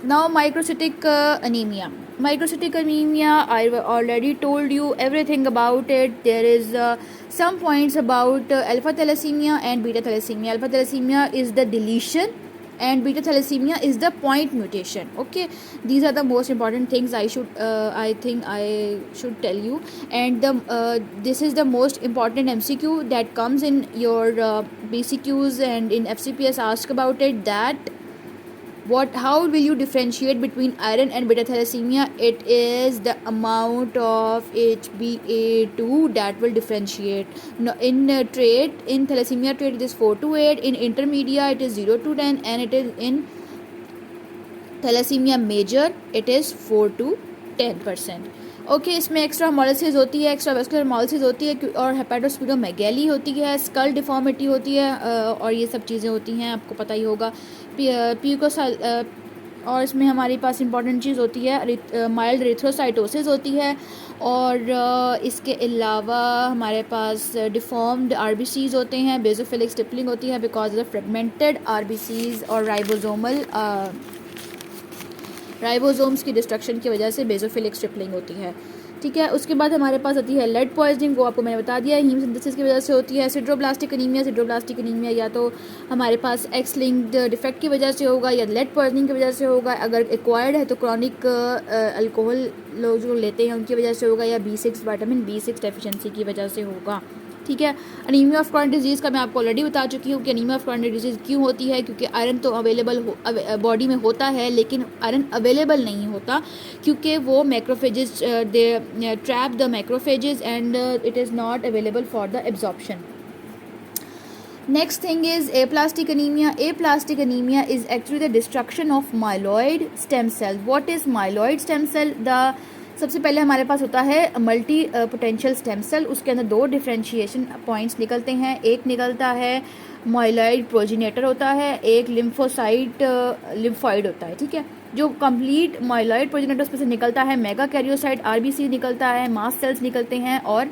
Now microcytic anemia. Microcytic anemia, I already told you everything about it. There is some points about alpha thalassemia and beta thalassemia. Alpha thalassemia is the deletion and beta thalassemia is the point mutation. Okay, these are the most important things I think I should tell you. And this is the most important MCQ that comes in your BCQs and in FCPS ask about it, that how will you differentiate between iron and beta thalassemia? It is the amount of HbA2 that will differentiate. In trait, in thalassemia trait it is 4 to 8, in intermedia it is 0 to 10, and it is in thalassemia major it is 4 to 10%. Okay इसमें extra haemolysis होती है, extra vascular haemolysis होती है और हेपेटोस्प्लीनोमेगैली होती है, school deformity होती है और ये सब चीज़ें होती हैं, आपको पता ही होगा। और इसमें हमारे पास इंपॉर्टेंट चीज़ होती है माइल्ड एरिथ्रोसाइटोसिस होती है और इसके अलावा हमारे पास डिफॉर्म्ड आरबीसीज होते हैं, बेसोफिलिक स्टिपलिंग होती है बिकॉज ऑफ फ्रेगमेंटेड आरबीसीज और राइबोसोम्स की डिस्ट्रक्शन की वजह से बेसोफिलिक स्ट्रिपलिंग होती है। ठीक है, उसके बाद हमारे पास आती है लेड पॉइजनिंग, वो आपको मैंने बता दिया, हीम सिंथेसिस की वजह से होती है। सिड्रोब्लास्टिक एनीमिया या तो हमारे पास एक्स लिंक्ड डिफेक्ट की वजह से होगा या लेड पॉइजनिंग की वजह से होगा। अगर एक्वायर्ड है तो क्रॉनिक अल्कोहल लोग जो लेते हैं उनकी वजह से होगा, या विटामिन B6 डेफिशिएंसी की वजह से होगा। ठीक है, अनीमिया ऑफ क्रॉनिक डिजीज़ का मैं आपको ऑलरेडी बता चुकी हूँ कि अनीमिया ऑफ क्रॉनिक डिजीज़ क्यों होती है, क्योंकि आयरन तो अवेलेबल बॉडी में होता है लेकिन आयरन अवेलेबल नहीं होता, क्योंकि वो macrophages they trap the macrophages and it is not available for the absorption. Next thing is aplastic anemia. Aplastic anemia is actually the destruction of myeloid stem cell. What is myeloid stem cell? सबसे पहले हमारे पास होता है multi potential stem cell, उसके अंदर दो differentiation points निकलते हैं। एक निकलता है माइलॉइड प्रोजिनेटर होता है, एक लिम्फॉइड होता है। ठीक है, जो कंप्लीट माइलॉइड प्रोजिनेटर उसमें से निकलता है मेगा कैरियोसाइट आरबीसी निकलता है, मास्ट सेल्स निकलते हैं और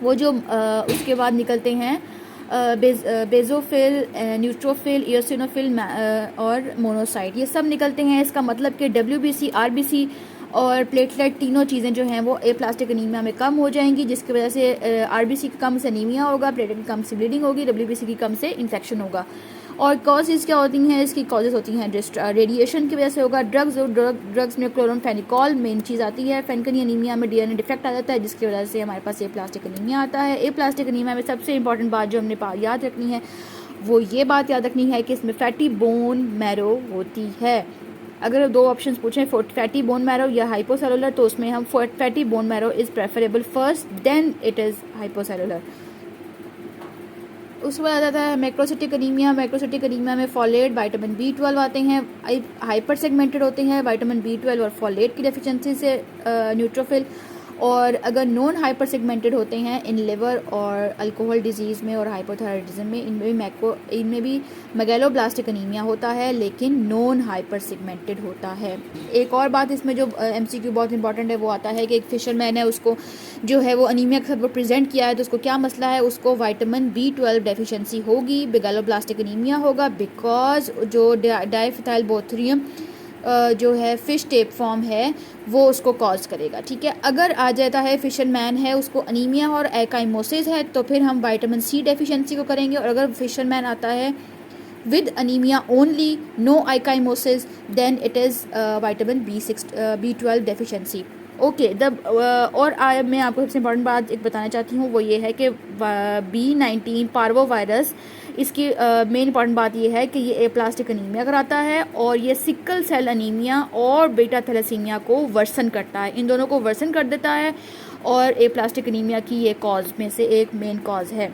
वो जो उसके बाद निकलते हैं बेजोफिल, न्यूट्रोफिल, इयोसिनोफिल और मोनोसाइट, ये सब निकलते हैं। इसका मतलब कि WBC, RBC और प्लेटलेट तीनों चीज़ें जो हैं वो एप्लास्टिक एनीमिया में कम हो जाएंगी, जिसकी वजह से RBC की कम से एनीमिया होगा, प्लेटलेट की कम से ब्लीडिंग होगी, WBC की कम से इन्फेक्शन होगा। और कॉजेज़ क्या होती हैं इसकी? कॉजेज़ होती हैं रेडिएशन की वजह से होगा, ड्रग्स में क्लोरोफेनिकॉल मेन चीज़ आती है। फेनकनी एनीमिया में DNA डिफेक्ट आ जाता है, जिसकी वजह से हमारे पास एप्लास्टिक एनीमिया आता है। एप्लास्टिक एनीमिया में सबसे इंपॉर्टेंट बात जो हमने याद रखनी है वो ये बात याद रखनी है कि इसमें फैटी बोन मैरो होती है। अगर दो ऑप्शन पूछें फैटी बोन मैरो या हाइपोसेलुलर, तो उसमें हम fatty bone marrow is preferable first, then it is hypocellular. उसके बाद आ जाता है मैक्रोसिटिक एनीमिया। मैक्रोसिटिक एनीमिया में फॉलेट, विटामिन B12 आते हैं, हाइपर सेगमेंटेड होते हैं विटामिन B12 और फॉलेट की डेफिशिएंसी से न्यूट्रोफिल। और अगर नॉन हाइपर सेगमेंटेड होते हैं इन लिवर और अल्कोहल डिजीज़ में और हाइपोथायराइडिज्म में, इनमें भी मेगैलोब्लास्टिक एनीमिया होता है लेकिन नॉन हाइपर सेगमेंटेड होता है। एक और बात इसमें जो MCQ बहुत इंपॉर्टेंट है वो आता है कि एक फिशरमैन है, उसको जो है वो अनीमिया के साथ वो प्रेजेंट किया है, तो उसको क्या मसला है? उसको विटामिन B12 डेफिशिएंसी होगी, मेगैलोब्लास्टिक एनीमिया होगा, बिकॉज जो डाइफिथाइलबोथ्रियम जो है फिश टेप फॉर्म है वो उसको कॉज करेगा। ठीक है, अगर आ जाता है फिशरमैन है उसको अनीमिया और एकाइमोसिस है तो फिर हम विटामिन C डेफिशिएंसी को करेंगे, और अगर फिशरमैन आता है with anaemia only, no ecchymosis, then it is vitamin B12 deficiency. Okay, और मैं आपको सबसे इम्पॉर्टेंट बात एक बताना चाहती हूँ, वो ये है कि B19 पार्वो वायरस, इसकी मेन इंपॉर्टेंट बात ये है कि ये एप्लास्टिक एनीमिया कराता है और ये सिकल सेल एनीमिया और बीटा थैलेसीमिया को वर्सन करता है, इन दोनों को वर्सन कर देता है और एप्लास्टिक एनीमिया की ये कॉज में से एक मेन कॉज है।